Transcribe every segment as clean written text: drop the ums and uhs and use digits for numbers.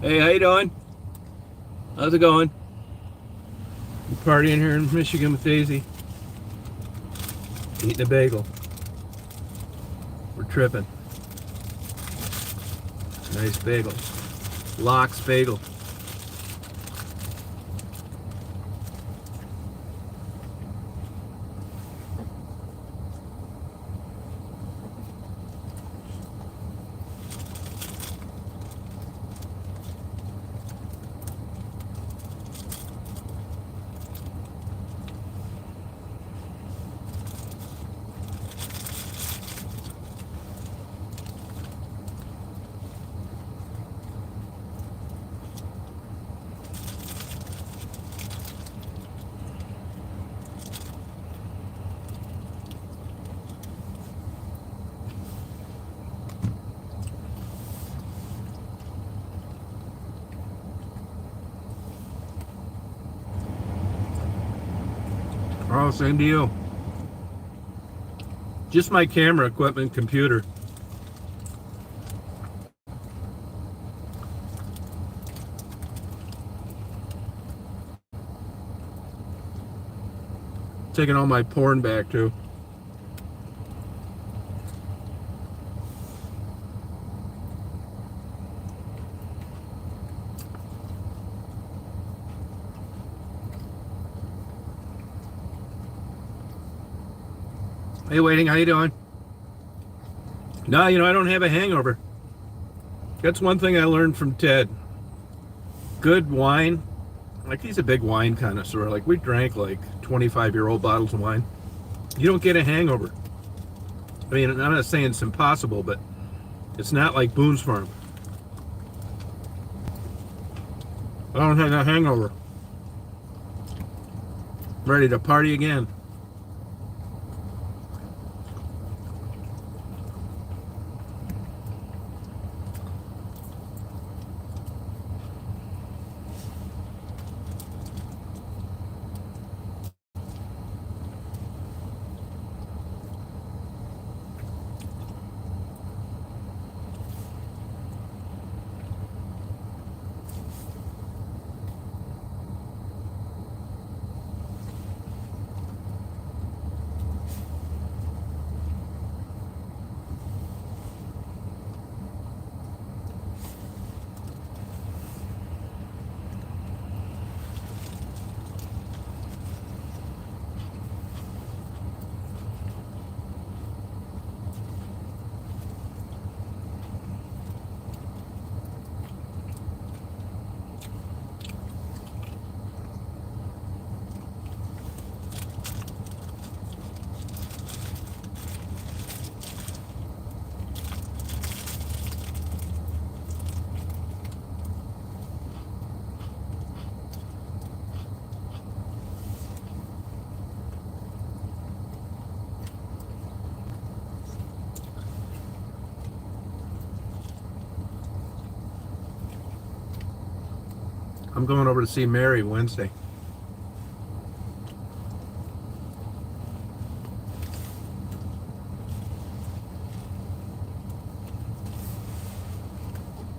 Hey, how you doing? How's it going? You partying here in Michigan with Daisy? Eating a bagel. We're tripping. Nice bagel. Lox bagel. Oh, same to you. Just my camera equipment, computer. Taking all my porn back too. Hey, waiting. How you doing? No, I don't have a hangover. That's one thing I learned from Ted. Good wine. Like, he's a big wine connoisseur. Like, we drank like 25-year-old bottles of wine. You don't get a hangover. I mean, I'm not saying it's impossible, but it's not like Boone's Farm. I don't have a hangover. I'm ready to party again. I'm going over to see Mary Wednesday.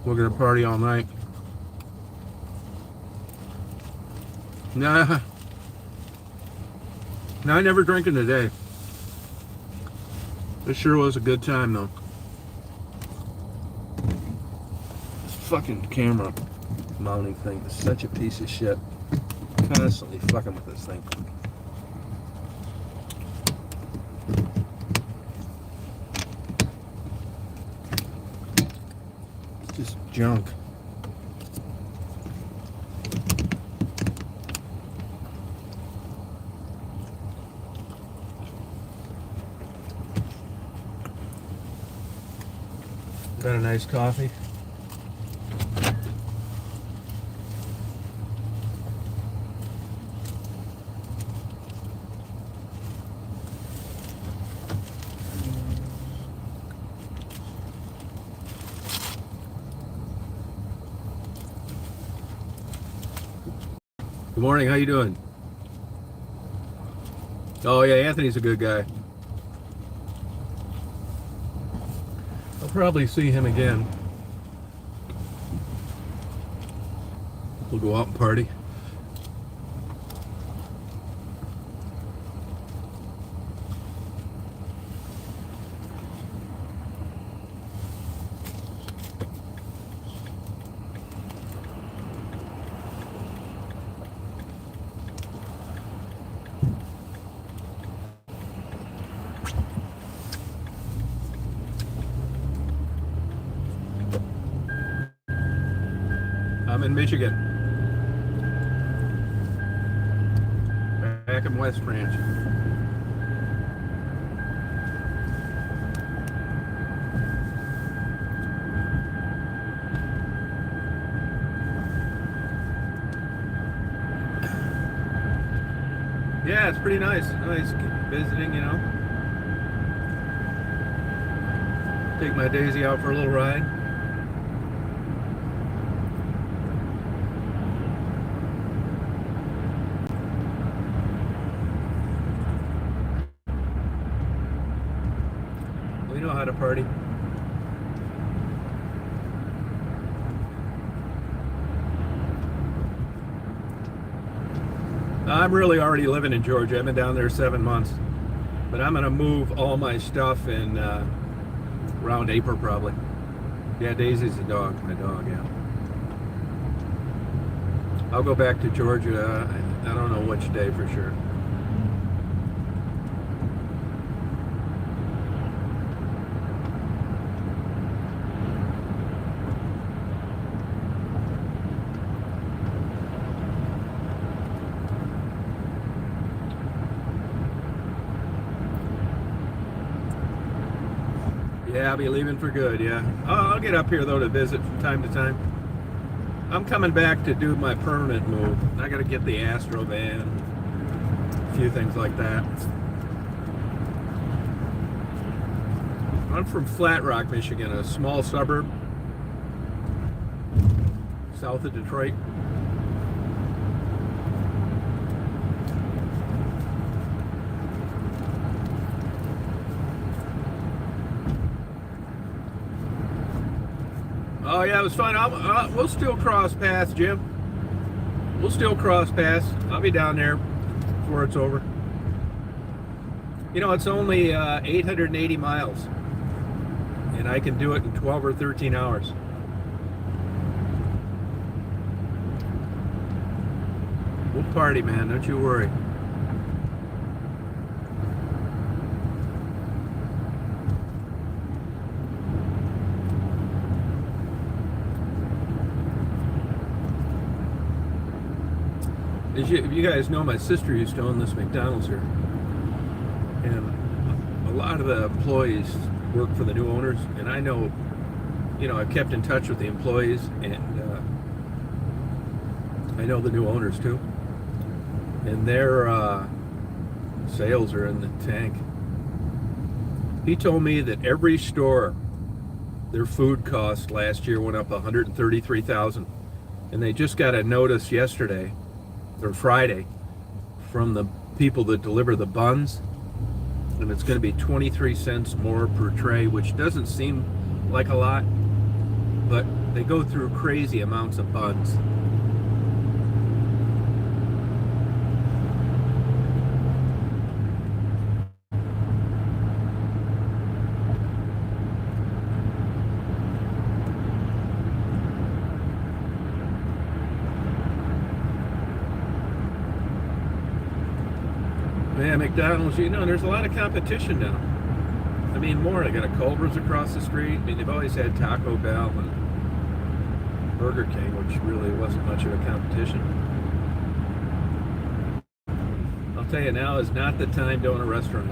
We're gonna party all night. Nah. No, I never drinking today. This sure was a good time though. This fucking camera mounting thing is such a piece of shit. Constantly fucking with this thing. It's just junk. Got a nice coffee. Good morning, how you doing? Oh yeah, Anthony's a good guy. I'll probably see him again. We'll go out and party. I'm in Michigan, back in West Branch. Yeah, it's pretty nice. Nice visiting, you know. Take my Daisy out for a little ride. We know how to party. I'm really already living in Georgia. I've been down there 7 months. But I'm going to move all my stuff in around April probably. Yeah, Daisy's the dog. My dog, yeah. I'll go back to Georgia. I don't know which day for sure. Yeah, I'll be leaving for good, yeah. I'll get up here, though, to visit from time to time. I'm coming back to do my permanent move. I got to get the Astro van, a few things like that. I'm from Flat Rock, Michigan, a small suburb south of Detroit. Oh yeah, it was fun. We'll still cross paths, Jim. We'll still cross paths. I'll be down there before it's over. You know, it's only 880 miles, and I can do it in 12 or 13 hours. We'll party, man. Don't you worry. As you guys know, my sister used to own this McDonald's here, and a lot of the employees work for the new owners, and I know, you know, I've kept in touch with the employees, and I know the new owners too, and their sales are in the tank. He told me that every store, their food cost last year went up $133,000, and they just got a notice yesterday or Friday from the people that deliver the buns, and it's going to be 23 cents more per tray, which doesn't seem like a lot, but they go through crazy amounts of buns. Yeah, McDonald's, you know, there's a lot of competition now. I mean, more. They got a Culver's across the street. I mean, they've always had Taco Bell and Burger King, which really wasn't much of a competition. I'll tell you, now is not the time to own a restaurant.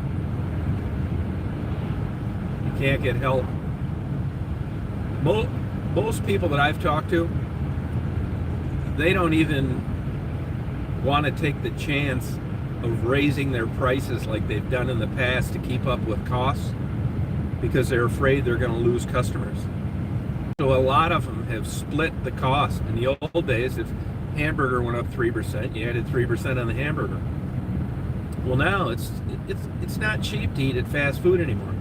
You can't get help. Most people that I've talked to, they don't even want to take the chance of raising their prices like they've done in the past to keep up with costs, because they're afraid they're going to lose customers. So a lot of them have split the cost. In the old days, if hamburger went up 3%, you added 3% on the hamburger. Well, now it's not cheap to eat at fast food anymore.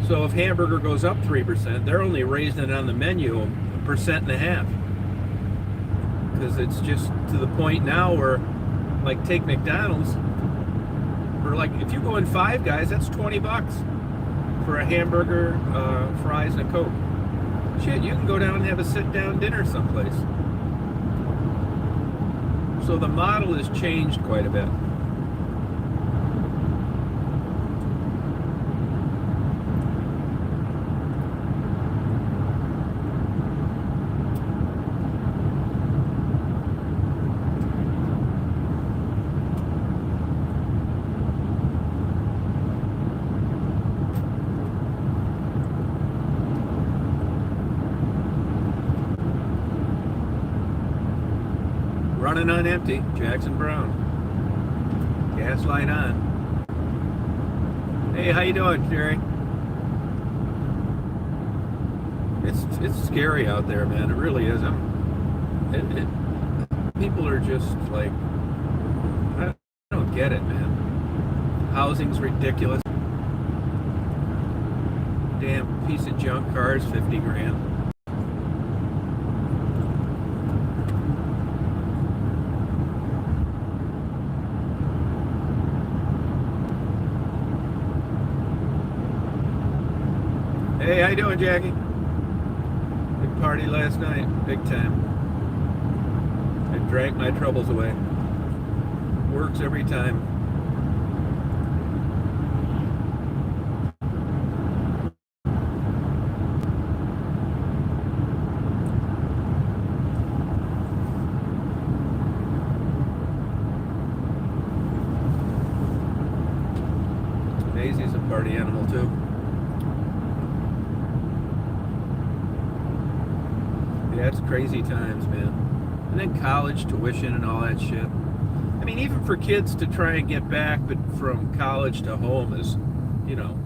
So if hamburger goes up 3%, they're only raising it on the menu 1.5%. because it's just to the point now where, like, take McDonald's, or like if you go in Five Guys, that's $20 for a hamburger, fries, and a Coke. Shit, you can go down and have a sit-down dinner someplace. So the model has changed quite a bit. Running on empty, Jackson Brown. Gas light on. Hey, how you doing, Jerry? It's scary out there, man. It really is. People are just like, I don't get it, man. Housing's ridiculous. Damn piece of junk cars, 50 grand. Hey, how you doing, Jackie? Big party last night, big time. I drank my troubles away. Works every time. Daisy's a party animal too. Yeah, it's crazy times, man. And then college tuition and all that shit. I mean, even for kids to try and get back, but from college to home is, you know,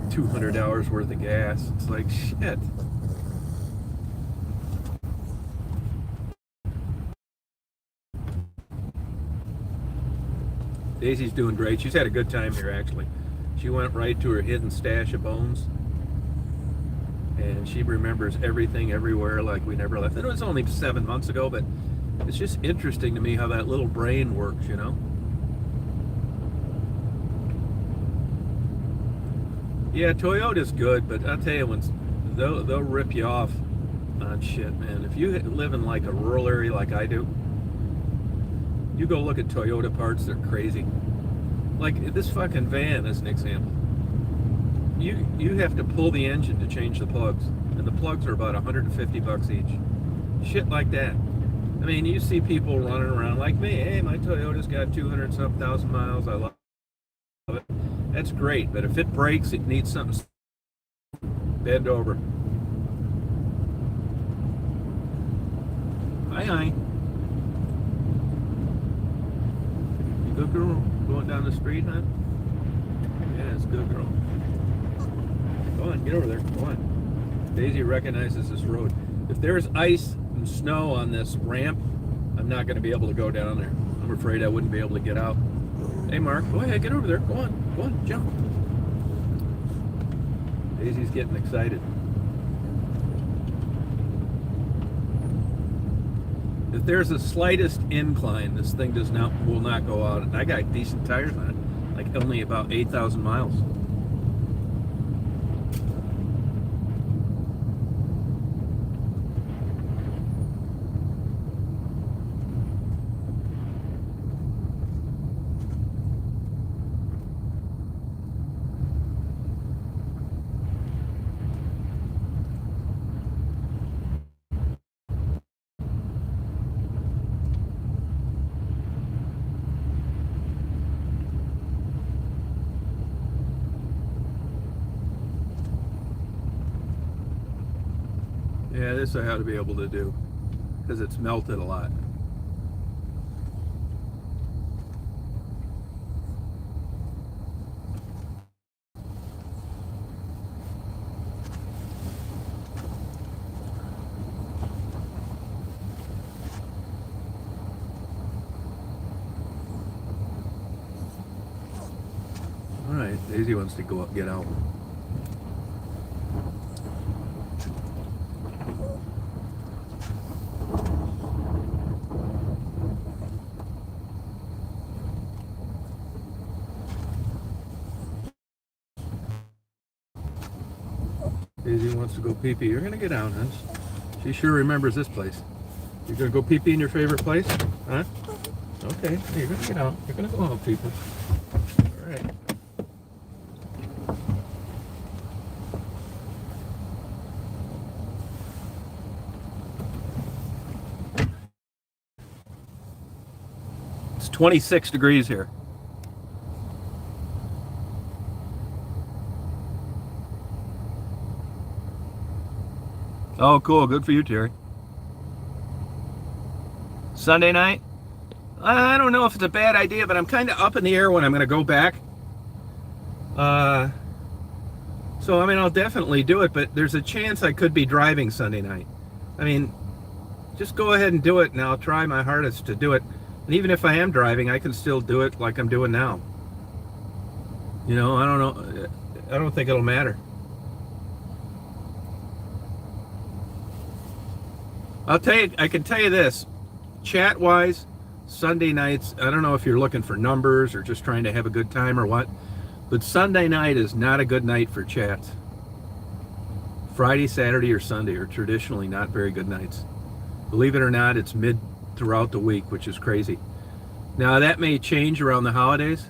$200 worth of gas. It's like, shit. Daisy's doing great. She's had a good time here, actually. She went right to her hidden stash of bones. And she remembers everything everywhere like we never left. It was only 7 months ago, but it's just interesting to me how that little brain works, you know? Yeah, Toyota's good, but I'll tell you, when they'll rip you off on shit, man. If you live in like a rural area like I do, you go look at Toyota parts, they're crazy. Like this fucking van is an example. You have to pull the engine to change the plugs, and the plugs are about $150 each. Shit like that. I mean, you see people running around like me. Hey, my Toyota's got 200-something thousand miles. I love it. That's great, but if it breaks, it needs something. Bend over. Hi. You good girl? Going down the street, huh? Yeah, it's good girl. Go on, get over there. Go on. Daisy recognizes this road. If there's ice and snow on this ramp, I'm not going to be able to go down there. I'm afraid I wouldn't be able to get out. Hey, Mark, go ahead, get over there. Go on, jump. Daisy's getting excited. If there's the slightest incline, this thing will not go out. And I got decent tires on it, like only about 8,000 miles. Yeah, this I ought to be able to do because it's melted a lot. All right, Daisy wants to go up, get out. Daisy wants to go pee-pee. You're gonna get down, huh? She sure remembers this place. You're gonna go pee-pee in your favorite place? Huh? Okay, you're gonna get out. You're gonna go out, people. All right. It's 26 degrees here. Oh, cool. Good for you, Terry. Sunday night? I don't know if it's a bad idea, but I'm kind of up in the air when I'm going to go back. So, I mean, I'll definitely do it, but there's a chance I could be driving Sunday night. I mean, just go ahead and do it, and I'll try my hardest to do it. And even if I am driving, I can still do it like I'm doing now. You know, I don't know. I don't think it'll matter. I'll tell you, I can tell you this, chat-wise, Sunday nights, I don't know if you're looking for numbers or just trying to have a good time or what, but Sunday night is not a good night for chats. Friday, Saturday, or Sunday are traditionally not very good nights. Believe it or not, it's mid throughout the week, which is crazy. Now, that may change around the holidays.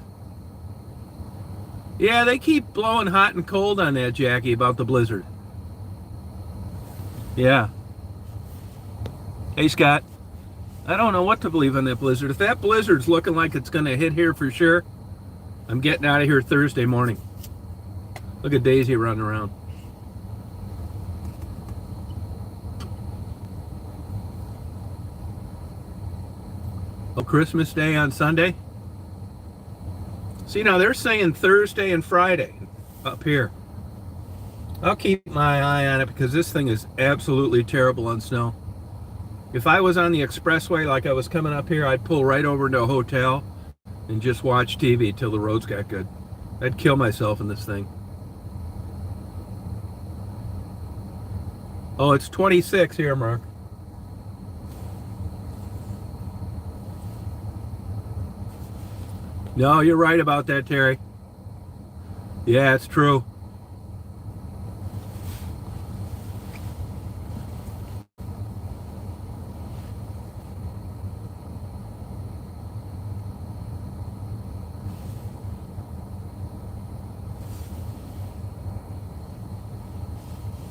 Yeah, they keep blowing hot and cold on that, Jackie, about the blizzard. Yeah. Hey, Scott. I don't know what to believe on that blizzard. If that blizzard's looking like it's going to hit here for sure, I'm getting out of here Thursday morning. Look at Daisy running around. Oh, Christmas Day on Sunday? See, now they're saying Thursday and Friday up here. I'll keep my eye on it because this thing is absolutely terrible on snow. If I was on the expressway like I was coming up here, I'd pull right over into a hotel and just watch TV till the roads got good. I'd kill myself in this thing. Oh, it's 26 here, Mark. No, you're right about that, Terry. Yeah, it's true.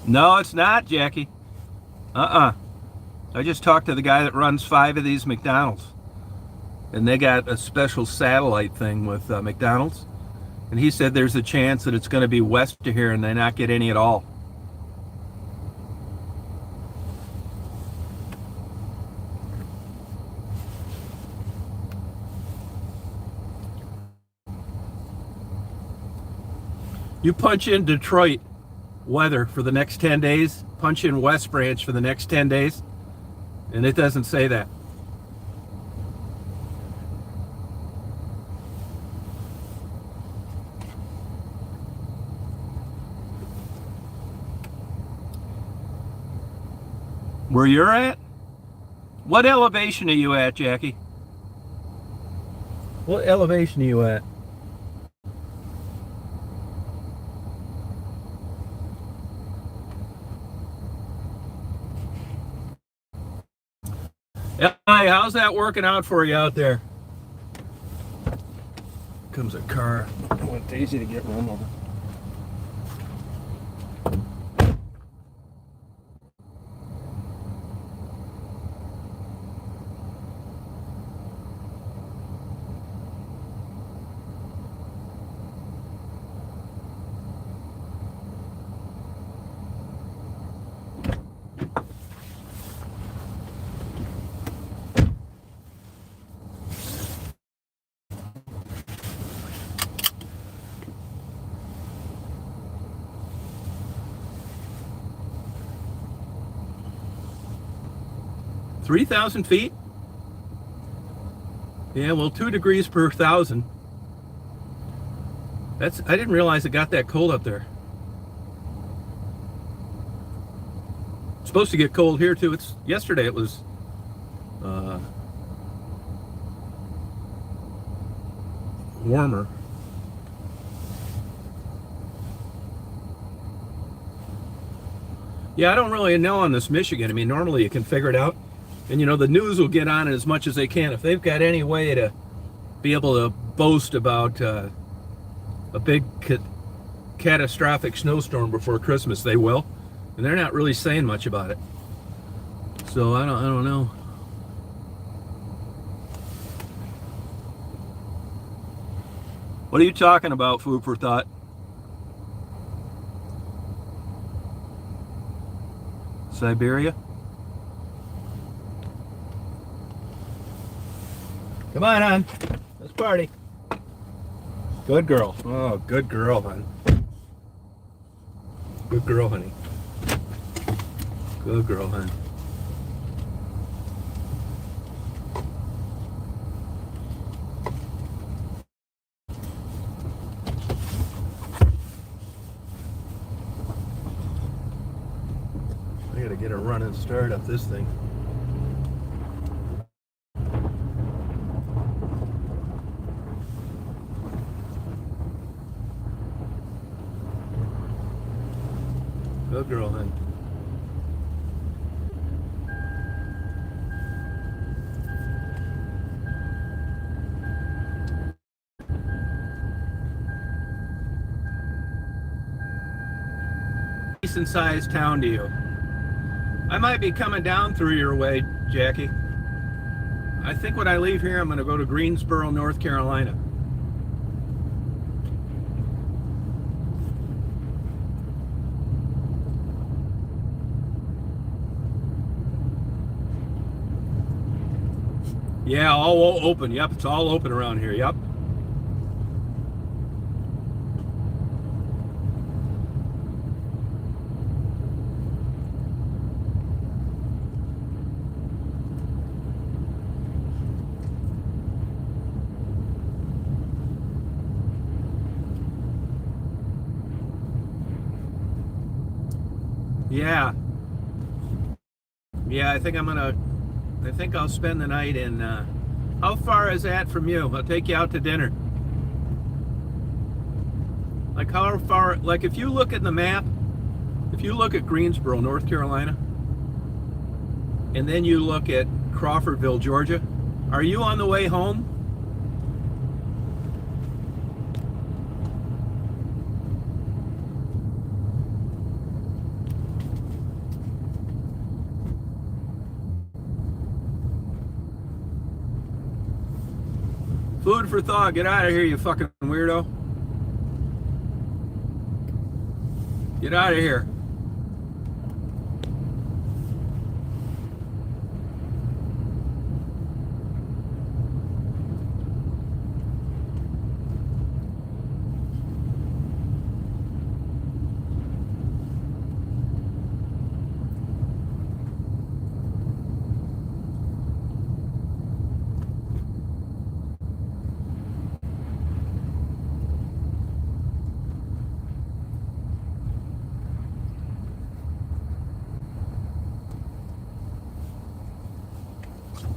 No, it's not, Jackie. I just talked to the guy that runs 5 of these McDonald's. And they got a special satellite thing with McDonald's. And he said there's a chance that it's going to be west of here and they not get any at all. You punch in Detroit weather for the next 10 days, punch in West Branch for the next 10 days, and it doesn't say that. Where you're at? What elevation are you at, Jackie? What elevation are you at? Hi, how's that working out for you out there? Comes a car. I want Daisy to get run over. $3,000 feet? Yeah, well, 2 degrees per 1,000. I didn't realize it got that cold up there. It's supposed to get cold here too. Yesterday it was warmer. Yeah, I don't really know on this Michigan. I mean, normally you can figure it out. And, you know, the news will get on it as much as they can. If they've got any way to be able to boast about a big catastrophic snowstorm before Christmas, they will. And they're not really saying much about it. So I don't know. What are you talking about, food for thought? Siberia? Come on. Let's party. Good girl. Oh, good girl, hon. Good girl, honey. Good girl, hon. I gotta get a running start up this thing. Good girl, hon. Decent sized town to you. I might be coming down through your way, Jackie. I think when I leave here, I'm going to go to Greensboro, North Carolina. Yeah, all open. Yep, it's all open around here. Yep. Yeah. Yeah, I think I'll spend the night in, how far is that from you? I'll take you out to dinner. Like how far, like if you look at the map, if you look at Greensboro, North Carolina, and then you look at Crawfordville, Georgia, are you on the way home? Food for thought. Get out of here, you fucking weirdo. Get out of here.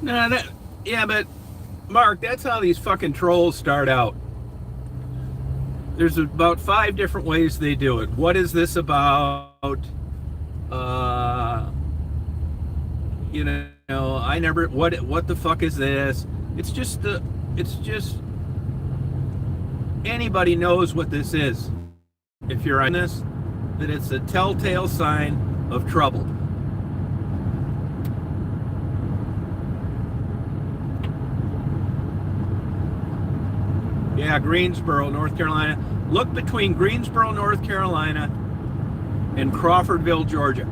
No, yeah, but Mark, that's how these fucking trolls start out. There's about 5 different ways they do it. What is this about? You know, I never. What the fuck is this? It's just anybody knows what this is. If you're on this, that it's a telltale sign of trouble. Yeah, Greensboro, North Carolina. Look between Greensboro, North Carolina and Crawfordville, Georgia.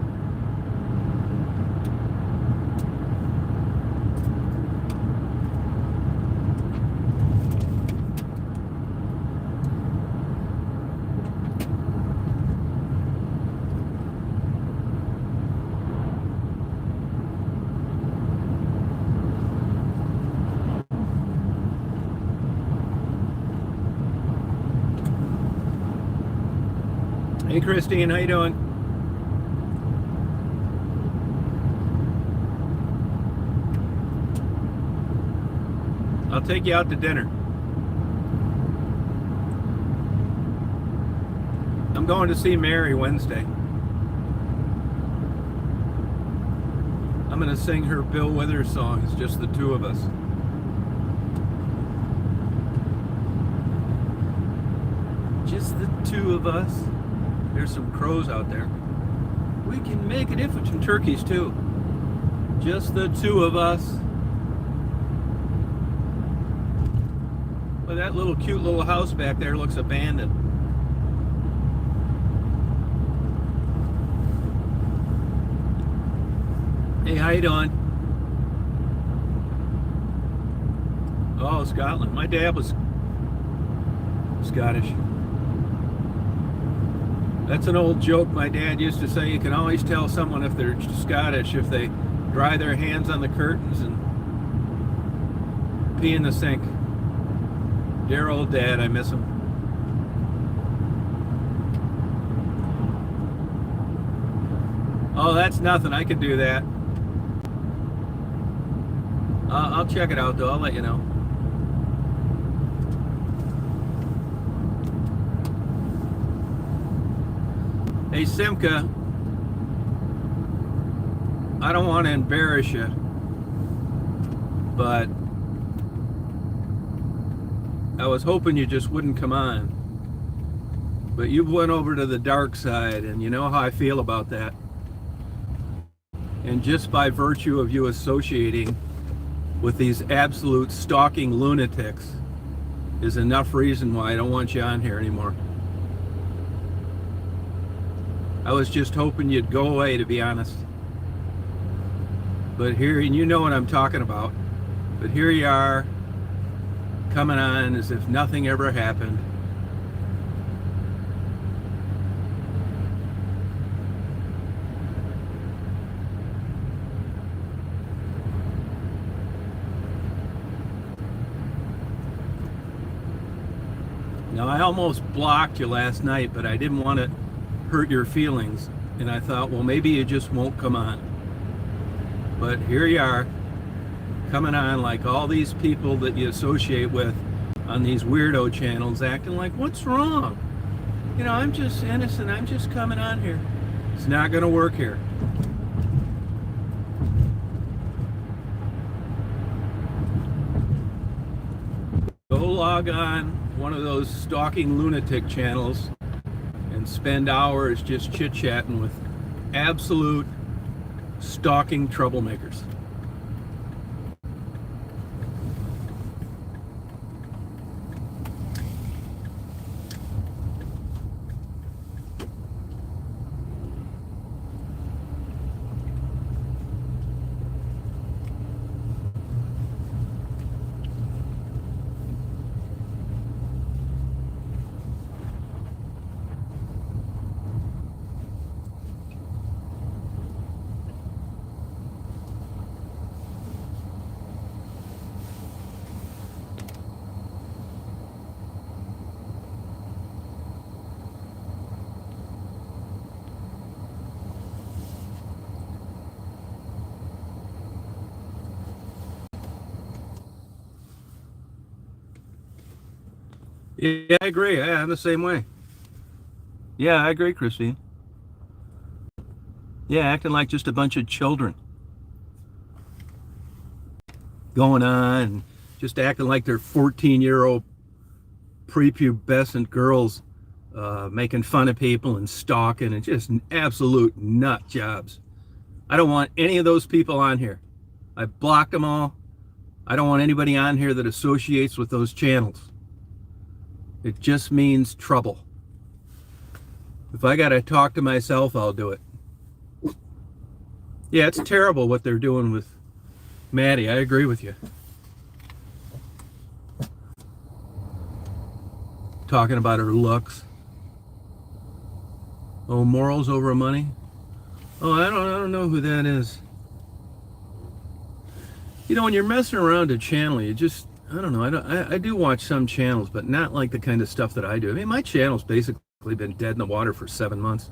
Hey Christine, how you doing? I'll take you out to dinner. I'm going to see Mary Wednesday. I'm going to sing her Bill Withers song. It's just the two of us. Just the two of us. There's some crows out there. We can make it if with some turkeys too. Just the two of us. Well, that little cute little house back there looks abandoned. Hey, how you doing? Oh, Scotland. My dad was Scottish. That's an old joke my dad used to say. You can always tell someone if they're Scottish if they dry their hands on the curtains and pee in the sink. Dear old dad, I miss him. Oh, that's nothing. I could do that. I'll check it out, though. I'll let you know. Hey, Simca, I don't want to embarrass you, but I was hoping you just wouldn't come on. But you went over to the dark side, and you know how I feel about that. And just by virtue of you associating with these absolute stalking lunatics is enough reason why I don't want you on here anymore. I was just hoping you'd go away, to be honest. But here, and you know what I'm talking about, but here you are, coming on as if nothing ever happened. Now, I almost blocked you last night, but I didn't want to hurt your feelings, and I thought, well, maybe you just won't come on. But here you are, coming on like all these people that you associate with on these weirdo channels, acting like, what's wrong? You know, I'm just innocent, I'm just coming on here. It's not gonna work here. Go log on one of those stalking lunatic channels and spend hours just chit-chatting with absolute stalking troublemakers. Yeah, I agree. Yeah, I'm the same way. Yeah, I agree, Christine. Yeah, acting like just a bunch of children. Going on and just acting like they're 14-year-old prepubescent girls making fun of people and stalking and just absolute nut jobs. I don't want any of those people on here. I blocked them all. I don't want anybody on here that associates with those channels. It just means trouble. If I gotta talk to myself, I'll do it. Yeah, it's terrible what they're doing with Maddie. I agree with you. Talking about her looks. Oh, morals over money. Oh, I don't know who that is. You know, when you're messing around a channel, you just, I don't know. I do watch some channels, but not like the kind of stuff that I do. I mean, my channel's basically been dead in the water for 7 months.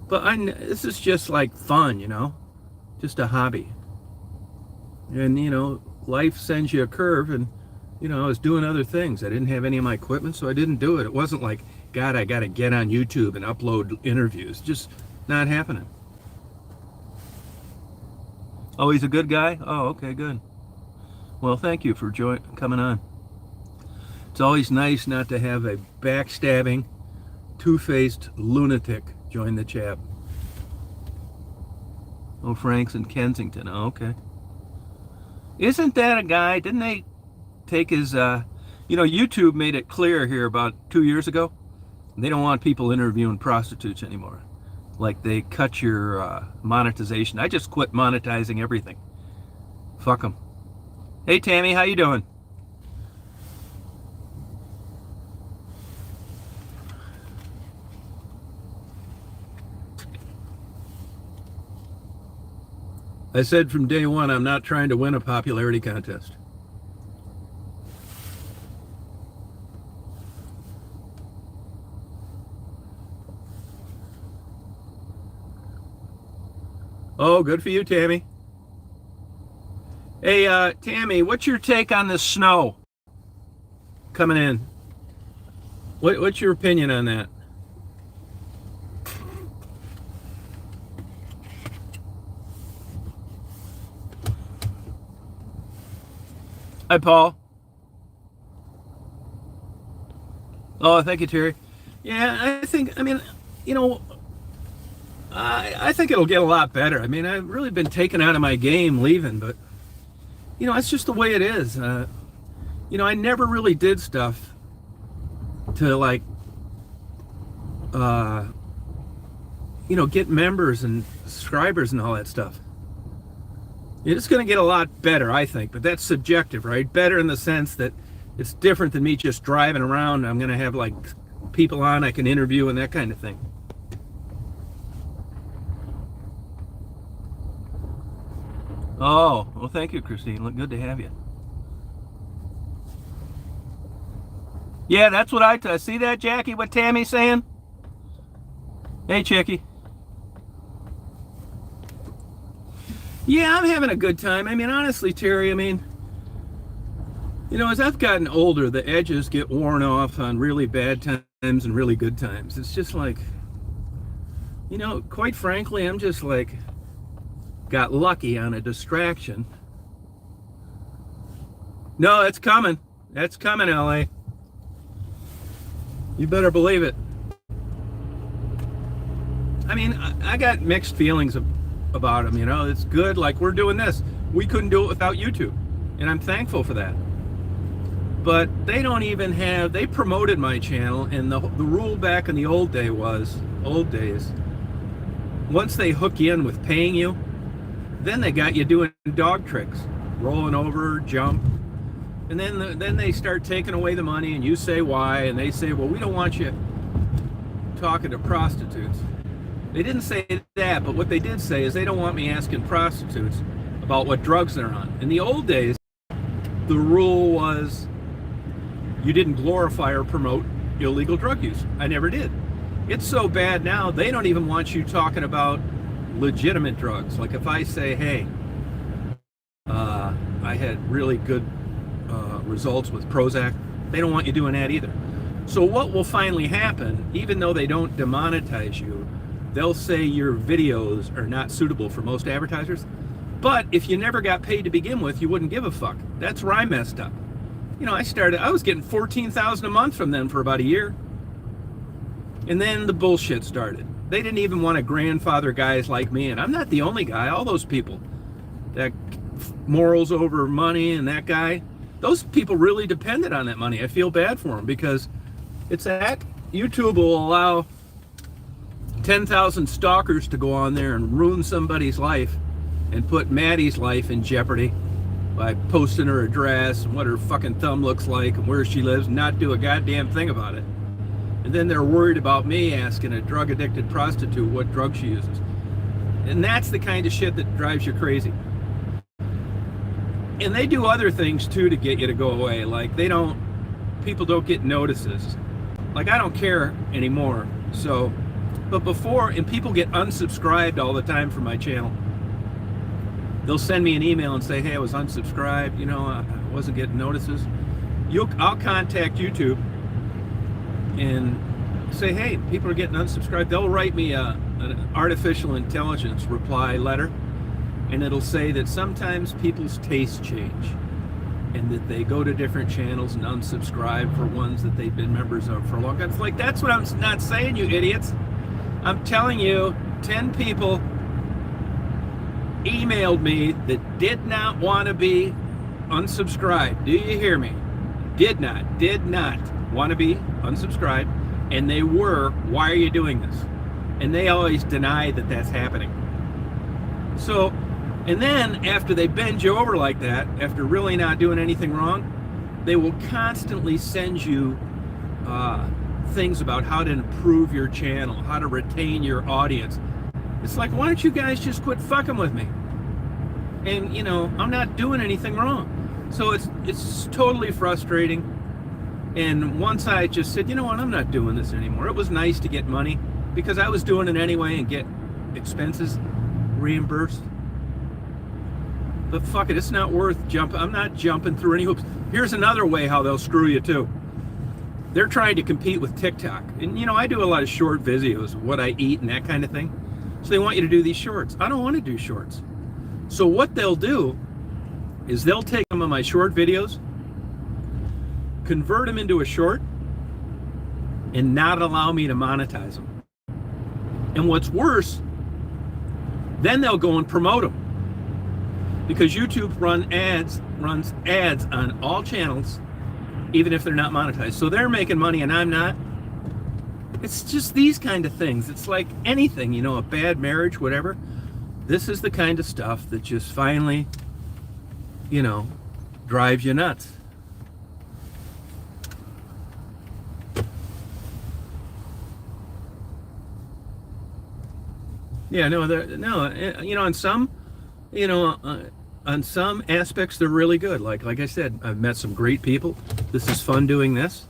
But this is just like fun, you know, just a hobby. And, you know, life sends you a curve, and, you know, I was doing other things. I didn't have any of my equipment, so I didn't do it. It wasn't like, God, I got to get on YouTube and upload interviews. Just not happening. Oh, he's a good guy? Oh, okay, good. Well, thank you for coming on. It's always nice not to have a backstabbing, two-faced lunatic join the chat. Oh, Frank's in Kensington. Oh, okay. Isn't that a guy? Didn't they take his, YouTube made it clear here about 2 years ago. They don't want people interviewing prostitutes anymore. Like they cut your monetization. I just quit monetizing everything. Fuck them. Hey, Tammy, how you doing? I said from day one, I'm not trying to win a popularity contest. Oh, good for you, Tammy. Hey, Tammy, what's your take on this snow coming in? What's your opinion on that? Hi, Paul. Oh, thank you, Terry. Yeah, I think it'll get a lot better. I mean, I've really been taken out of my game leaving, but, it's just the way it is. I never really did stuff to, get members and subscribers and all that stuff. It's going to get a lot better, I think, but that's subjective, right? Better in the sense that it's different than me just driving around. I'm going to have, people on I can interview and that kind of thing. Oh, well, thank you, Christine. Look, good to have you. Yeah, that's what I see that, Jackie, what Tammy's saying? Hey, Chicky. Yeah, I'm having a good time. I mean, honestly, Terry, as I've gotten older, the edges get worn off on really bad times and really good times. It's just quite frankly, I'm just got lucky on a distraction. No, it's coming. That's coming, LA. You better believe it. I mean, I got mixed feelings about them, it's good. Like, we're doing this. We couldn't do it without YouTube, and I'm thankful for that. But they don't even have, they promoted my channel, and the rule back in the old days, once they hook you in with paying you, then they got you doing dog tricks, rolling over, jump, and then they start taking away the money, and you say why, and they say, well, we don't want you talking to prostitutes. They didn't say that, but what they did say is they don't want me asking prostitutes about what drugs they're on. In the old days, the rule was you didn't glorify or promote illegal drug use. I never did. It's so bad now, they don't even want you talking about legitimate drugs. Like if I say, hey, I had really good results with Prozac, they don't want you doing that either. So what will finally happen, even though they don't demonetize you, they'll say your videos are not suitable for most advertisers. But if you never got paid to begin with, you wouldn't give a fuck. That's where I messed up. I was getting $14,000 a month from them for about a year. And then the bullshit started. They didn't even want to grandfather guys like me, and I'm not the only guy. All those people, that morals over money and that guy, those people really depended on that money. I feel bad for them because it's that YouTube will allow 10,000 stalkers to go on there and ruin somebody's life and put Maddie's life in jeopardy by posting her address and what her fucking thumb looks like and where she lives and not do a goddamn thing about it. And then they're worried about me asking a drug-addicted prostitute what drug she uses. And that's the kind of shit that drives you crazy. And they do other things too to get you to go away. Like people don't get notices. Like I don't care anymore. So, but before, and people get unsubscribed all the time from my channel. They'll send me an email and say, hey, I was unsubscribed, I wasn't getting notices. I'll contact YouTube and say, hey, people are getting unsubscribed. They'll write me an artificial intelligence reply letter and it'll say that sometimes people's tastes change and that they go to different channels and unsubscribe for ones that they've been members of for a long time. It's like, that's what I'm not saying, you idiots. I'm telling you, 10 people emailed me that did not want to be unsubscribed. Do you hear me? Did not want to be unsubscribed, and they were. Why are you doing this? And they always deny that that's happening. So, and then after they bend you over like that, after really not doing anything wrong, they will constantly send you things about how to improve your channel, how to retain your audience. It's like, why don't you guys just quit fucking with me? And, you know, I'm not doing anything wrong. So it's totally frustrating. And once I just said, you know what, I'm not doing this anymore. It was nice to get money because I was doing it anyway and get expenses reimbursed. But fuck it, it's not worth jumping. I'm not jumping through any hoops. Here's another way how they'll screw you too. They're trying to compete with TikTok. And, you know, I do a lot of short videos, what I eat and that kind of thing. So they want you to do these shorts. I don't want to do shorts. So what they'll do is they'll take some of my short videos, convert them into a short, and not allow me to monetize them. And what's worse, then they'll go and promote them. Because YouTube runs ads on all channels, even if they're not monetized. So they're making money and I'm not. It's just these kind of things. It's like anything, you know, a bad marriage, whatever. This is the kind of stuff that just finally, you know, drives you nuts. Yeah, no, you know, on some, you know, on some aspects they're really good. Like I said, I've met some great people. This is fun doing this.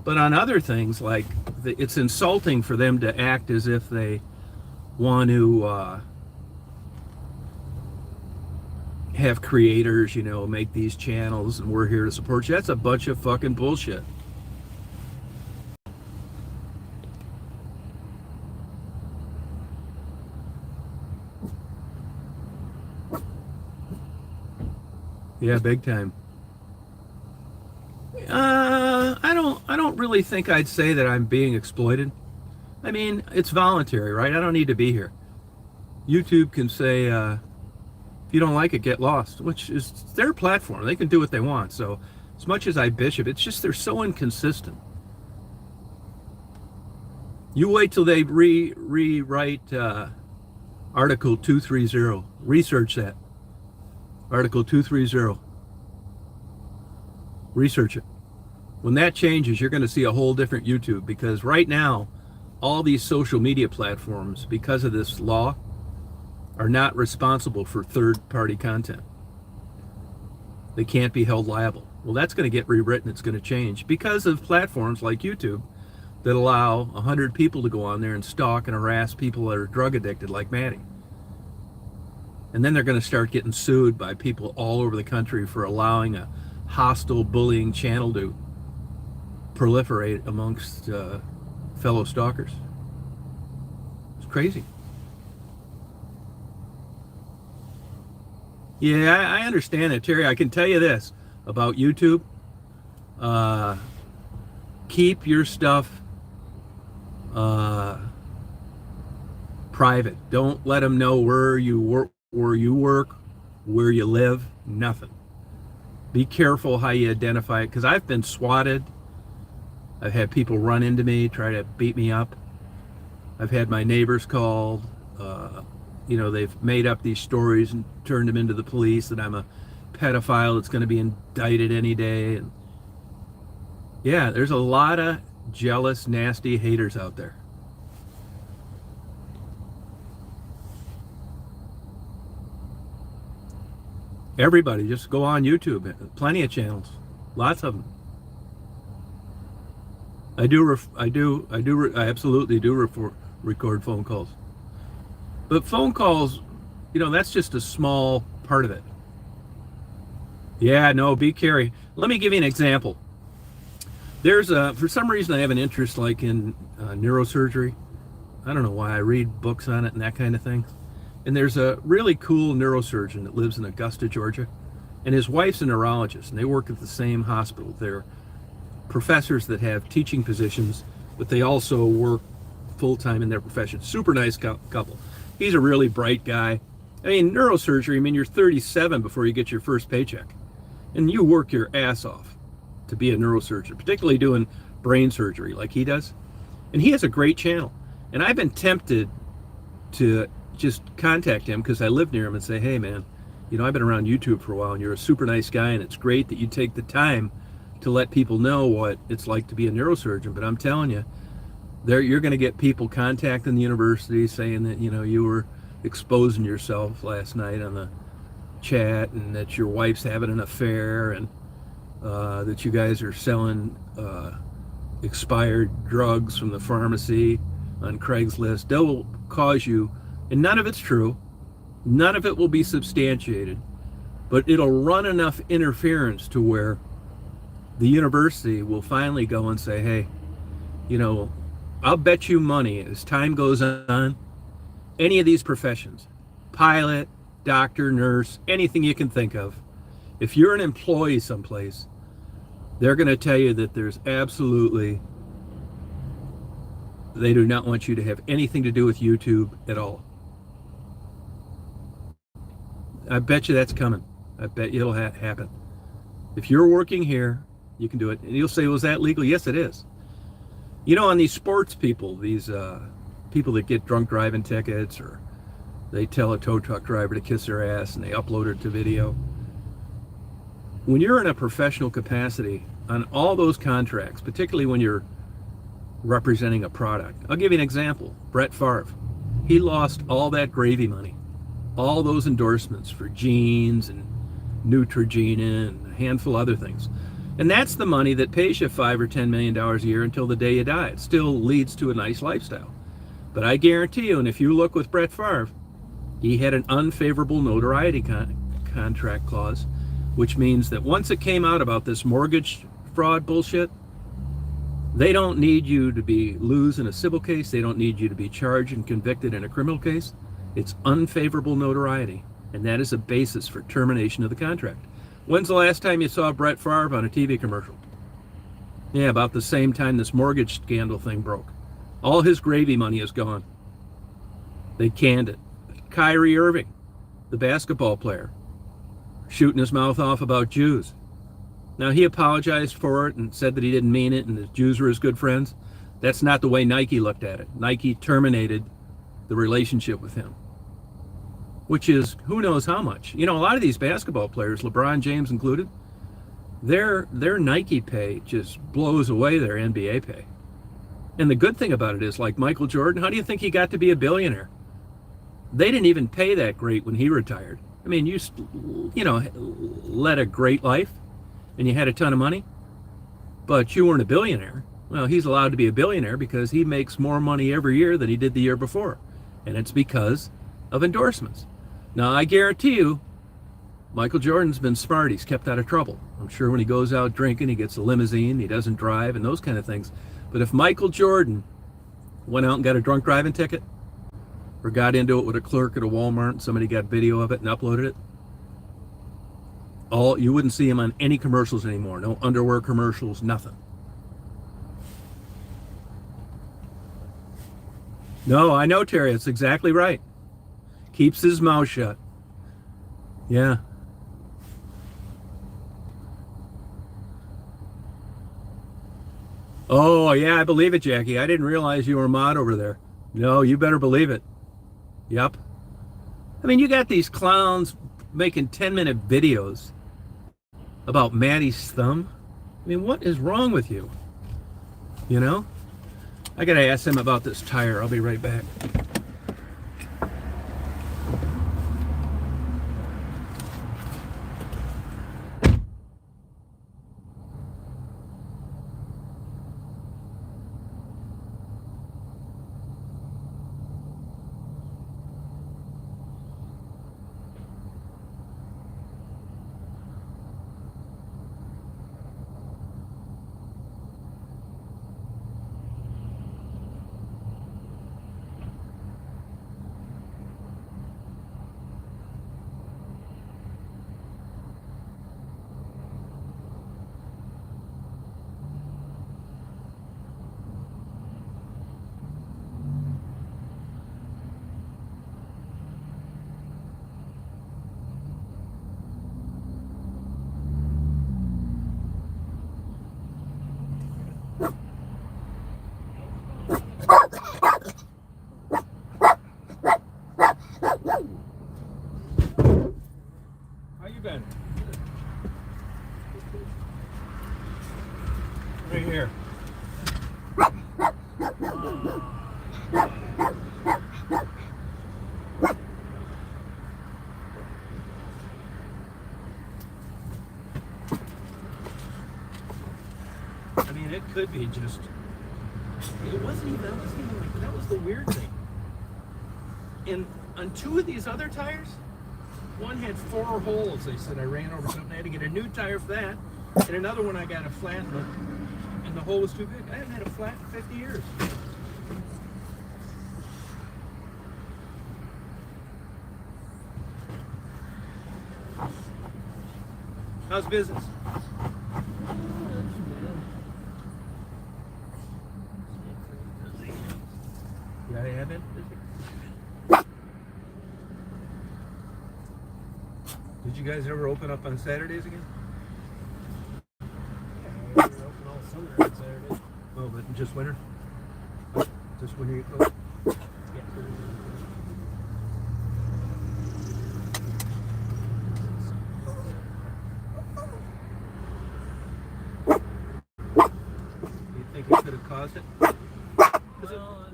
But on other things, like it's insulting for them to act as if they want to have creators, you know, make these channels and we're here to support you. That's a bunch of fucking bullshit. Yeah, big time. I don't really think I'd say that I'm being exploited. I mean, it's voluntary, right? I don't need to be here. YouTube can say, if you don't like it, get lost, which is their platform. They can do what they want. So as much as I bitch it, it's just they're so inconsistent. You wait till they rewrite Article 230. Research that. Article 230. Research it. When that changes, you're going to see a whole different YouTube, because right now, all these social media platforms, because of this law, are not responsible for third-party content. They can't be held liable. Well, that's going to get rewritten. It's going to change because of platforms like YouTube that allow 100 people to go on there and stalk and harass people that are drug addicted like Maddie. And then they're going to start getting sued by people all over the country for allowing a hostile bullying channel to proliferate amongst fellow stalkers. It's crazy. Yeah, I understand that, Terry. I can tell you this about YouTube. Keep your stuff private. Don't let them know where you work, where you live, nothing. Be careful how you identify it, because I've been swatted. I've had people run into me, try to beat me up. I've had my neighbors called. You know, they've made up these stories and turned them into the police that I'm a pedophile that's going to be indicted any day. And yeah, there's a lot of jealous, nasty haters out there. Everybody, just go on YouTube. Plenty of channels, lots of them. I absolutely do record phone calls. But phone calls, you know, that's just a small part of it. Yeah, no, be careful. Let me give you an example. There's for some reason I have an interest like in neurosurgery. I don't know why. I read books on it and that kind of thing. And there's a really cool neurosurgeon that lives in Augusta, Georgia, and his wife's a neurologist, and they work at the same hospital. They're professors that have teaching positions, but they also work full-time in their profession. Super nice couple. He's a really bright guy. I mean, neurosurgery, I mean, you're 37 before you get your first paycheck. And you work your ass off to be a neurosurgeon, particularly doing brain surgery like he does. And he has a great channel. And I've been tempted to just contact him because I live near him and say, hey, man, you know, I've been around YouTube for a while and you're a super nice guy and it's great that you take the time to let people know what it's like to be a neurosurgeon. But I'm telling you, you're going to get people contacting the university saying that, you know, you were exposing yourself last night on the chat and that your wife's having an affair and that you guys are selling expired drugs from the pharmacy on Craigslist. They'll cause you, and none of it's true, none of it will be substantiated, but it'll run enough interference to where the university will finally go and say, hey, you know, I'll bet you money as time goes on, any of these professions, pilot, doctor, nurse, anything you can think of, if you're an employee someplace, they're going to tell you that there's absolutely, they do not want you to have anything to do with YouTube at all. I bet you that's coming. I bet you it'll happen. If you're working here, you can do it. And you'll say, was that legal? Yes, it is. You know, on these sports people, these people that get drunk driving tickets, or they tell a tow truck driver to kiss their ass and they upload it to video. When you're in a professional capacity on all those contracts, particularly when you're representing a product. I'll give you an example. Brett Favre. He lost all that gravy money, all those endorsements for jeans and Neutrogena and a handful of other things. And that's the money that pays you $5 or $10 million a year until the day you die. It still leads to a nice lifestyle. But I guarantee you, and if you look with Brett Favre, he had an unfavorable notoriety contract clause, which means that once it came out about this mortgage fraud bullshit, they don't need you to lose in a civil case. They don't need you to be charged and convicted in a criminal case. It's unfavorable notoriety, and that is a basis for termination of the contract. When's the last time you saw Brett Favre on a TV commercial? Yeah, about the same time this mortgage scandal thing broke. All his gravy money is gone. They canned it. Kyrie Irving, the basketball player, shooting his mouth off about Jews. Now, he apologized for it and said that he didn't mean it and the Jews were his good friends. That's not the way Nike looked at it. Nike terminated the relationship with him, which is who knows how much. You know, a lot of these basketball players, LeBron James included, their Nike pay just blows away their NBA pay. And the good thing about it is, like Michael Jordan, how do you think he got to be a billionaire? They didn't even pay that great when he retired. I mean, you know, led a great life and you had a ton of money, but you weren't a billionaire. Well, he's allowed to be a billionaire because he makes more money every year than he did the year before. And it's because of endorsements. Now, I guarantee you, Michael Jordan's been smart. He's kept out of trouble. I'm sure when he goes out drinking, he gets a limousine, he doesn't drive, and those kind of things. But if Michael Jordan went out and got a drunk driving ticket, or got into it with a clerk at a Walmart and somebody got video of it and uploaded it, you wouldn't see him on any commercials anymore. No underwear commercials, nothing. No, I know, Terry. It's exactly right. Keeps his mouth shut. Yeah. Oh, yeah, I believe it, Jackie. I didn't realize you were a mod over there. No, you better believe it. Yep. I mean, you got these clowns making 10-minute videos about Maddie's thumb. I mean, what is wrong with you? You know? I gotta ask him about this tire. I'll be right back. could be just. It wasn't even. That wasn't even like. That was the weird thing. And on two of these other tires, one had 4 holes. They said I ran over something. I had to get a new tire for that. And another one I got a flat one, and the hole was too big. I haven't had a flat in 50 years. How's business? Yeah, I have been busy. Did you guys ever open up on Saturdays again? Yeah, we're open all summer on Saturday. Oh, but just winter? Just winter you close? Yeah. You think you could have caused it? Well,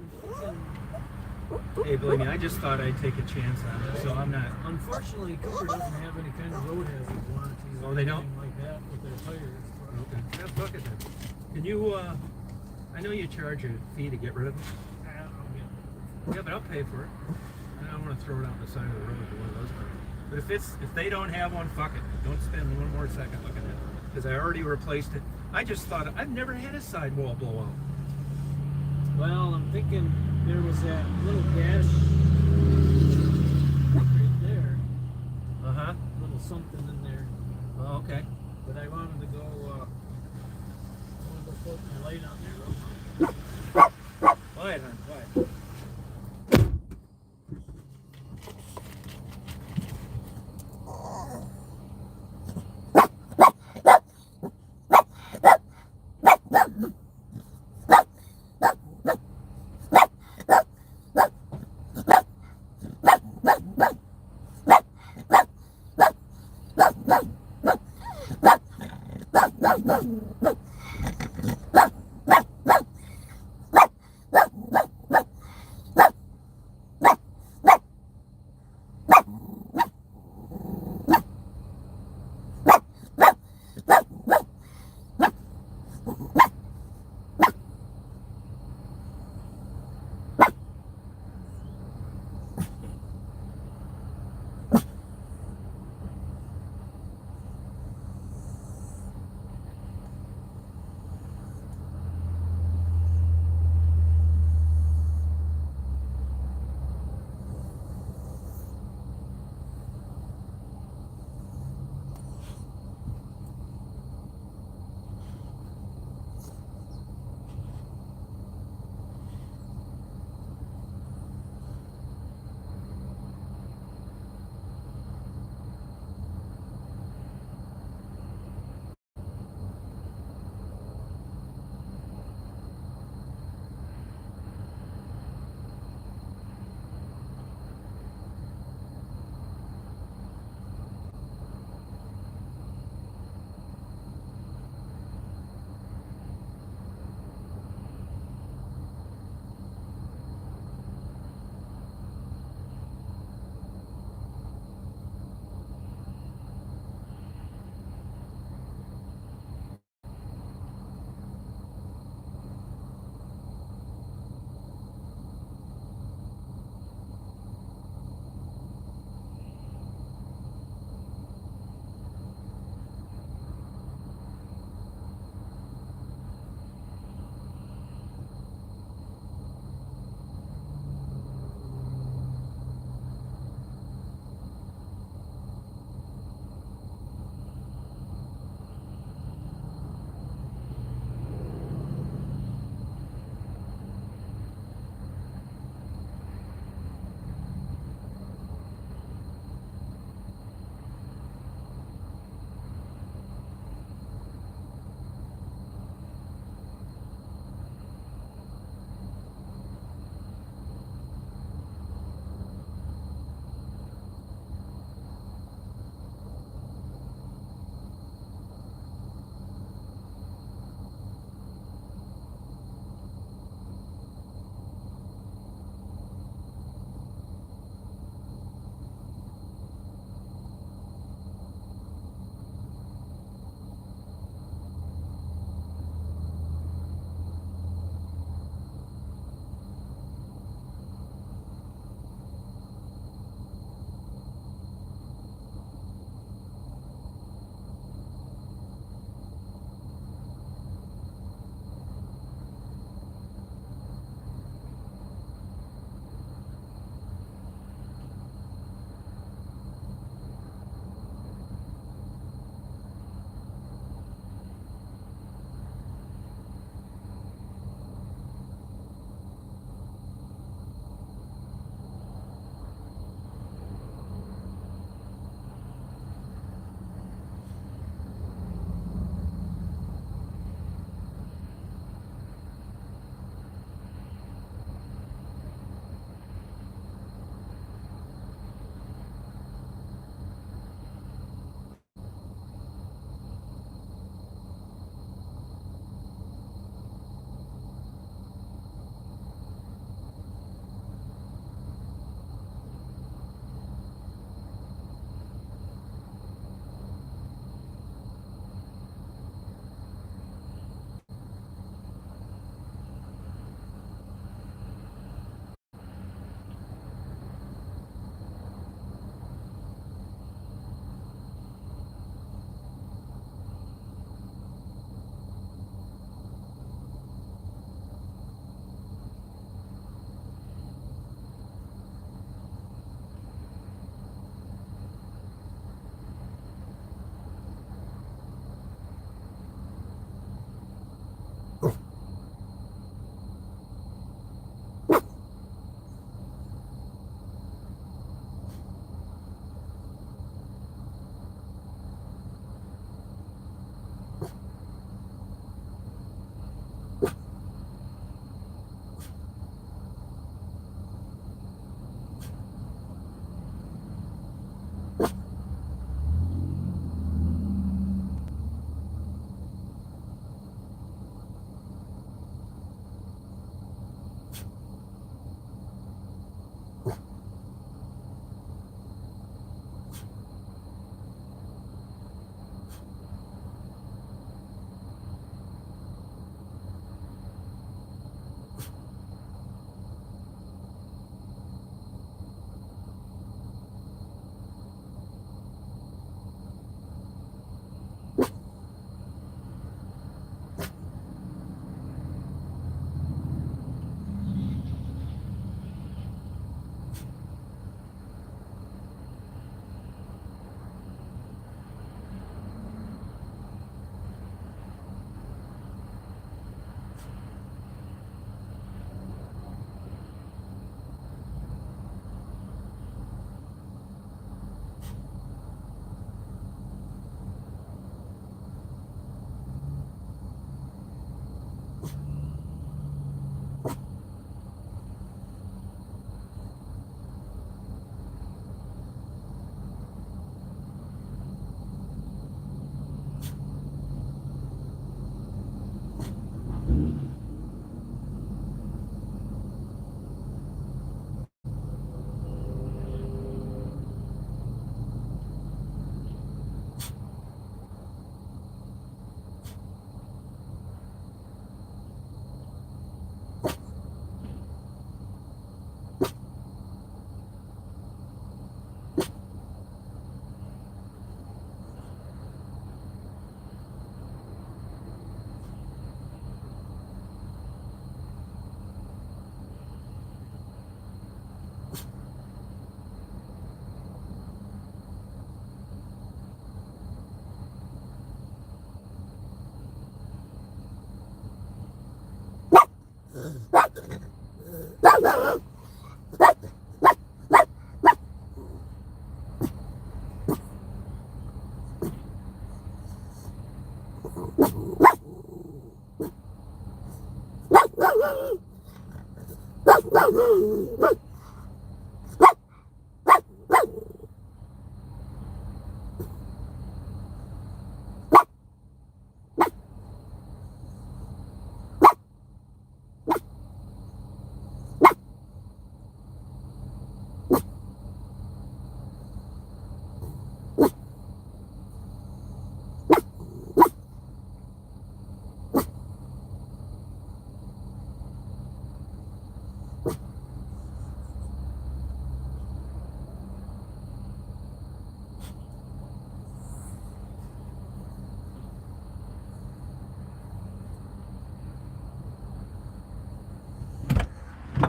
Hey, believe me, I just thought I'd take a chance on it, so I'm not. unfortunately, Cooper doesn't have any kind of road hazard warranties Oh, or they don't? anything like that with their tires. Okay. Yeah, fuck it then. Can you, I know you charge a fee to get rid of them. Yeah, but I'll pay for it. I don't want to throw it out the side of the road to one of those cars. But if they don't have one, fuck it. Don't spend one more second looking at it. Because I already replaced it. I just thought, I've never had a sidewall blow out. Well, I'm thinking there was that little gash right there. Uh-huh. Little something in there. Oh, okay. But I wanted to go put my light on there real quick. Quiet, hon, quiet.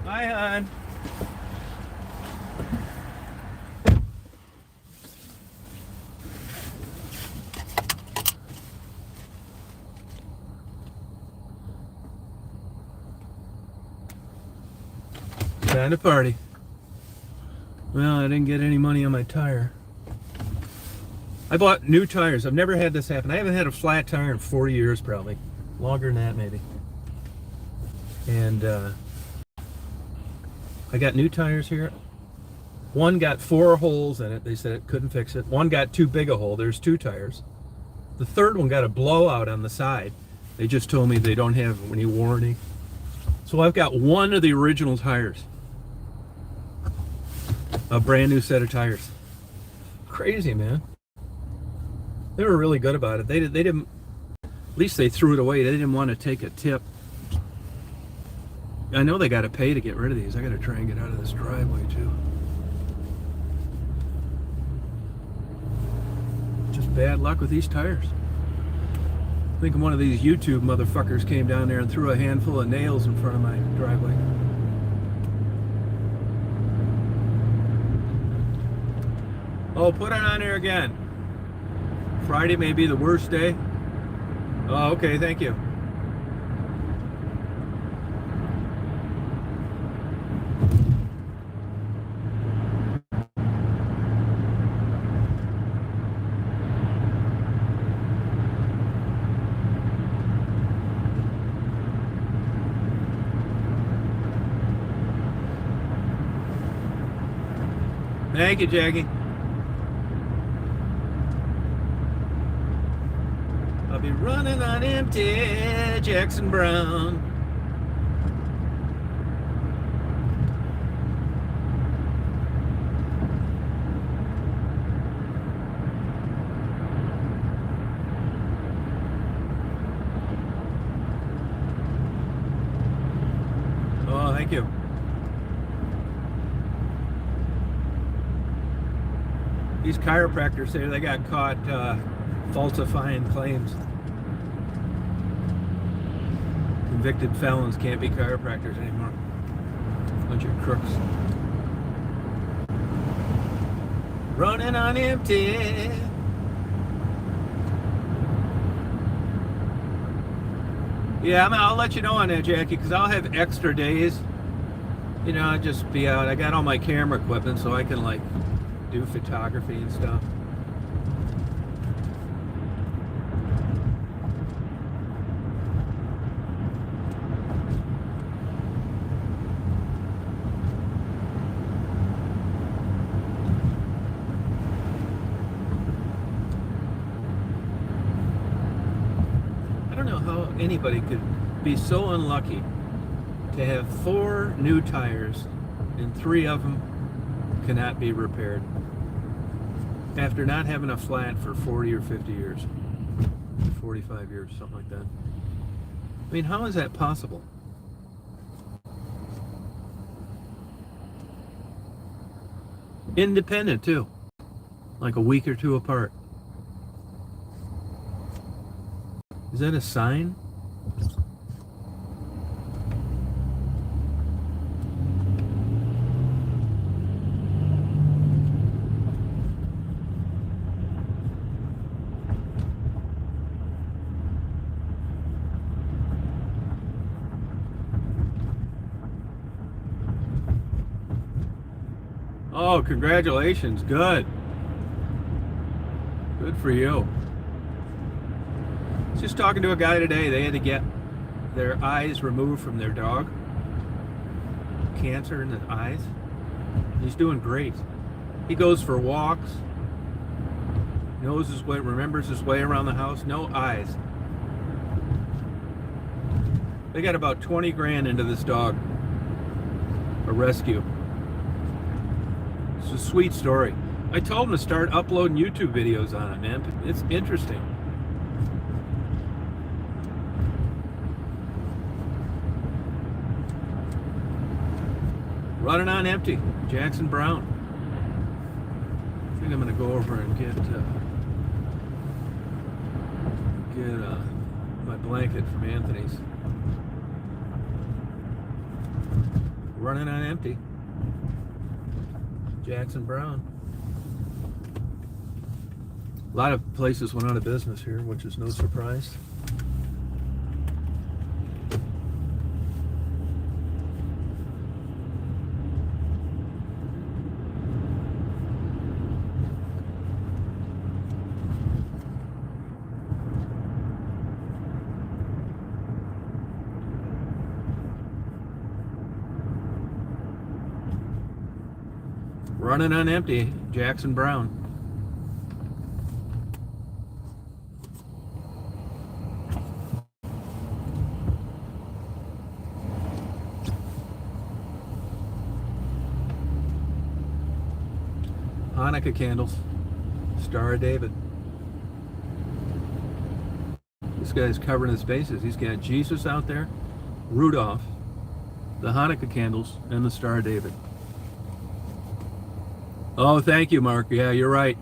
Hi, hon. Time to party. Well, I didn't get any money on my tire. I bought new tires. I've never had this happen. I haven't had a flat tire in 4 years, probably. Longer than that, maybe. And I got new tires here. One got 4 holes in it. They said it couldn't fix it. One got too big a hole. There's 2 tires. The third one got a blowout on the side. They just told me they don't have any warranty. So I've got one of the original tires. A brand new set of tires. Crazy, man. They were really good about it. They didn't, at least they threw it away. They didn't want to take a tip. I know they got to pay to get rid of these. I got to try and get out of this driveway too. Just bad luck with these tires. I think one of these YouTube motherfuckers came down there and threw a handful of nails in front of my driveway. Oh, put it on there again. Friday may be the worst day. Oh, okay, thank you. Thank you, Jackie. I'll be running on empty, Jackson Brown. Oh, thank you. These chiropractors say they got caught falsifying claims. Convicted felons can't be chiropractors anymore. Bunch of crooks. Running on empty. Yeah, I'll let you know on that, Jackie, because I'll have extra days. You know, I'll just be out. I got all my camera equipment, so I can, like, do photography and stuff. I don't know how anybody could be so unlucky to have 4 new tires and 3 of them cannot be repaired after not having a flat for 40 or 50 years, 45 years, something like that. I mean, how is that possible? Independent too, like a week or 2 apart. Is that a sign? Oh, congratulations. Good. Good for you. Just talking to a guy today. They had to get their eyes removed from their dog. Cancer in the eyes. He's doing great. He goes for walks. Knows his way, remembers his way around the house. No eyes. They got about 20 grand into this dog. A rescue. It's a sweet story. I told him to start uploading YouTube videos on it, man. It's interesting. Running on empty. Jackson Brown. I think I'm going to go over and get my blanket from Anthony's. Running on empty. Jackson Brown. A lot of places went out of business here, which is no surprise. Running on empty, Jackson Brown. Hanukkah candles, Star of David. This guy's covering his bases. He's got Jesus out there, Rudolph, the Hanukkah candles, and the Star of David. Oh, thank you, Mark. Yeah, you're right.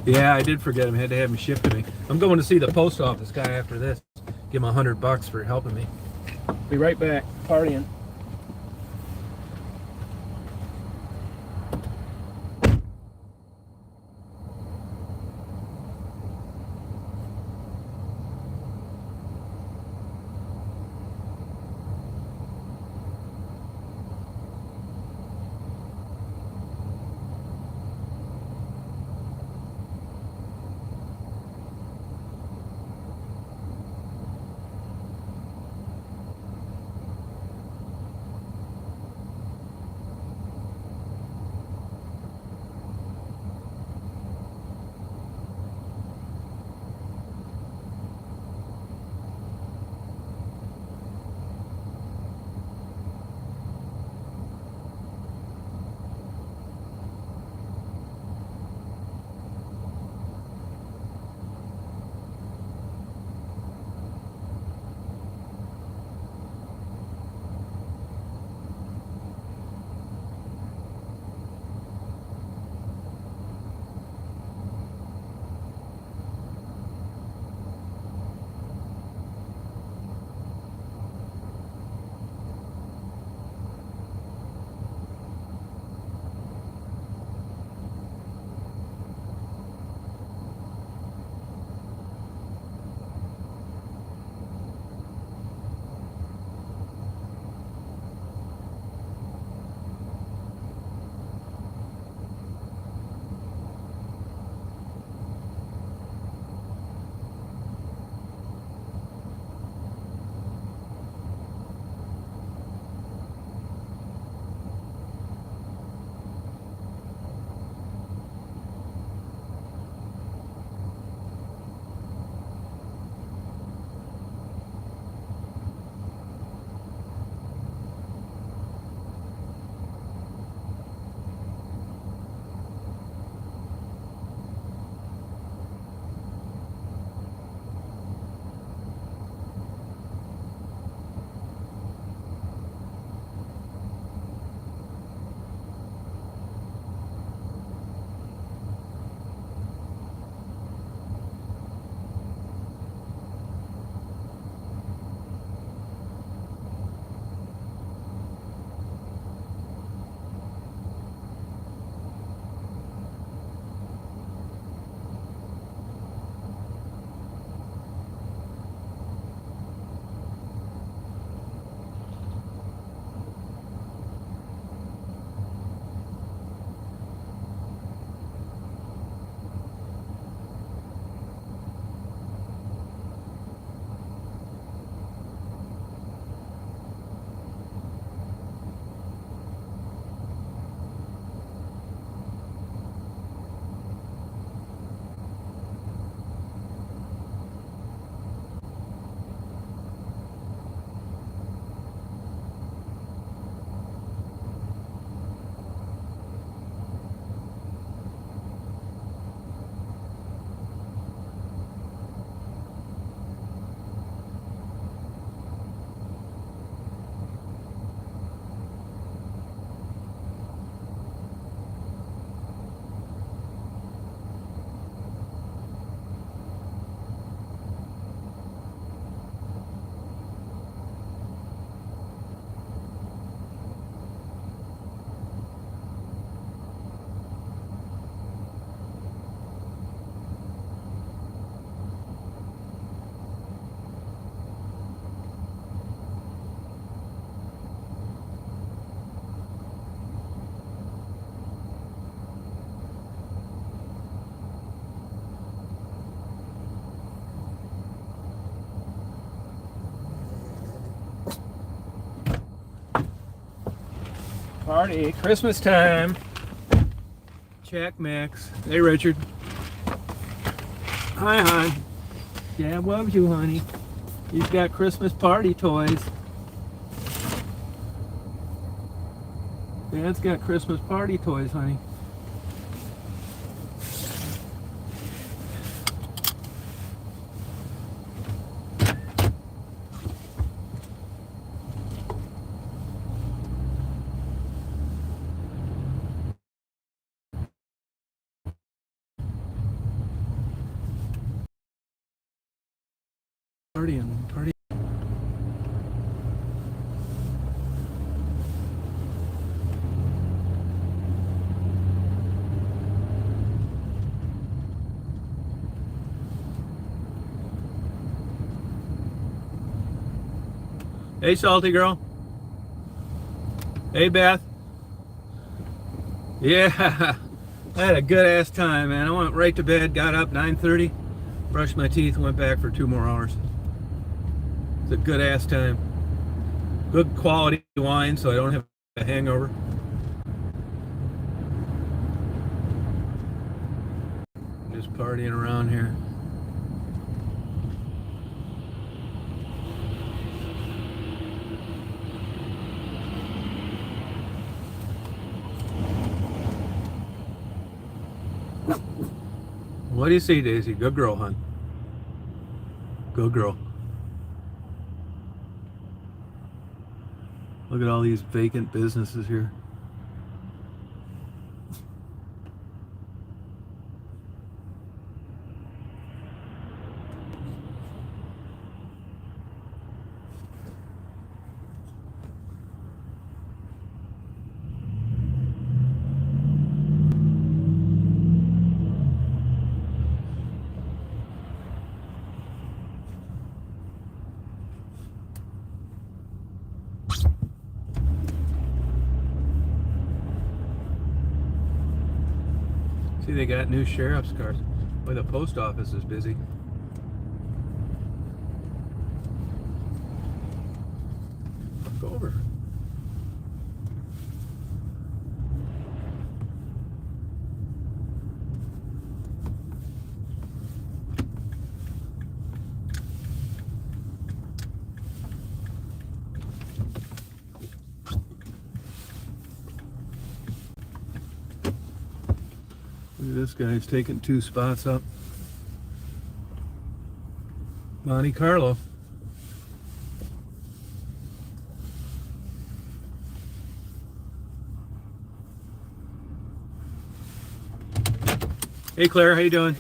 Yeah, I did forget him. Had to have him shipped to me. I'm going to see the post office guy after this. Give him $100 for helping me. Be right back. Partying. Party, Christmas time. Check mix. Hey, Richard. Hi, hon. Dad loves you, honey. You've got Christmas party toys. Dad's got Christmas party toys, honey. Party. Hey, salty girl. Hey, Beth. Yeah, I had a good ass time, man. I went right to bed, got up 9:30, brushed my teeth, went back for 2 more hours. It's a good ass time. Good quality wine, so I don't have a hangover. Just partying around here. What do you see, Daisy? Good girl, hon. Good girl. Look at all these vacant businesses here. See, they got new sheriff's cars. Boy, the post office is busy. Go over. Look at this guy, he's taking 2 spots up. Monte Carlo. Hey Claire, how you doing?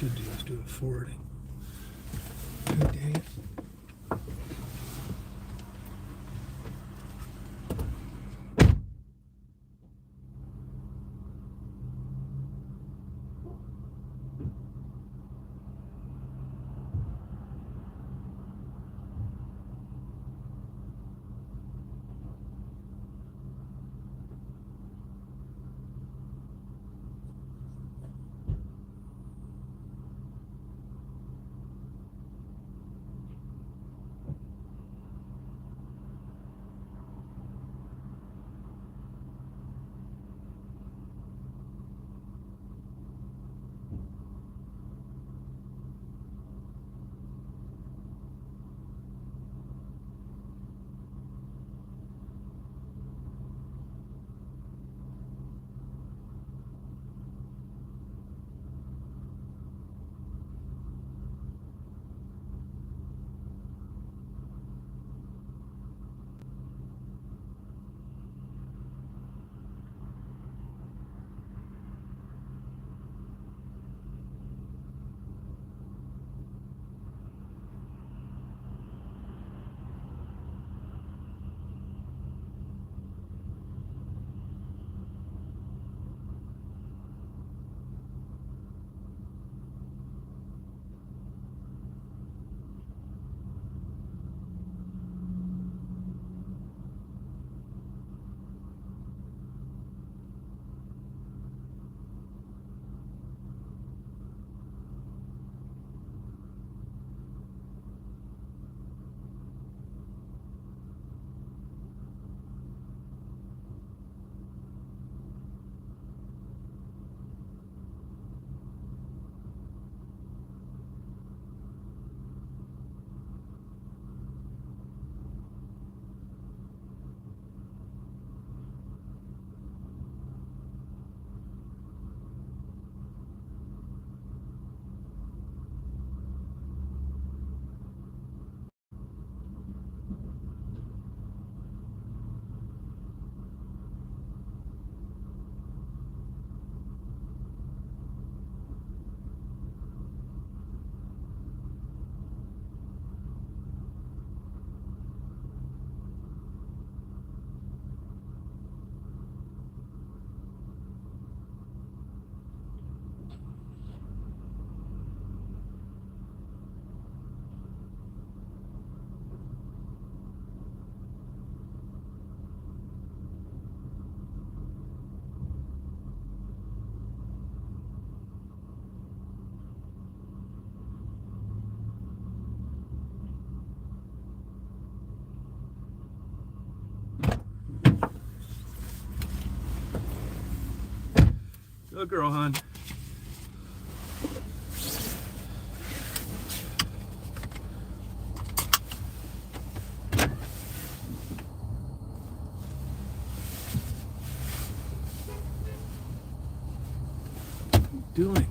should do is do a forwarding. God dang it. Good girl, hon. What are you doing?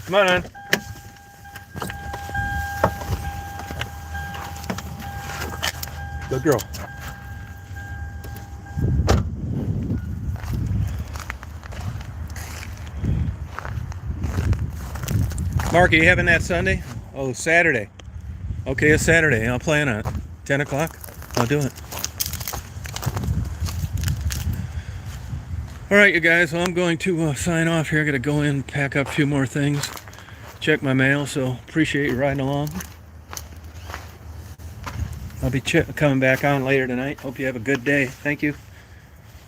Come on. Good girl. Mark, are you having that Sunday? Oh, Saturday. Okay, it's Saturday. I'll plan on it. 10 o'clock? I'll do it. All right, you guys. Well, I'm going to sign off here. I got to go in, pack up a few more things, check my mail. So appreciate you riding along. I'll be coming back on later tonight. Hope you have a good day. Thank you.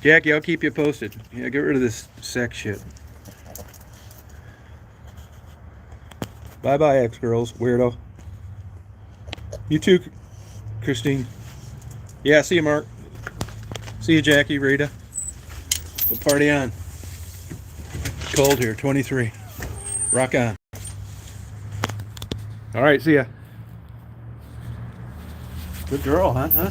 Jackie, I'll keep you posted. Yeah, get rid of this sex shit. Bye-bye, ex-girls. Weirdo. You too, Christine. Yeah, see you, Mark. See you, Jackie, Rita. We'll party on. Cold here, 23. Rock on. All right, see ya. Good girl, huh?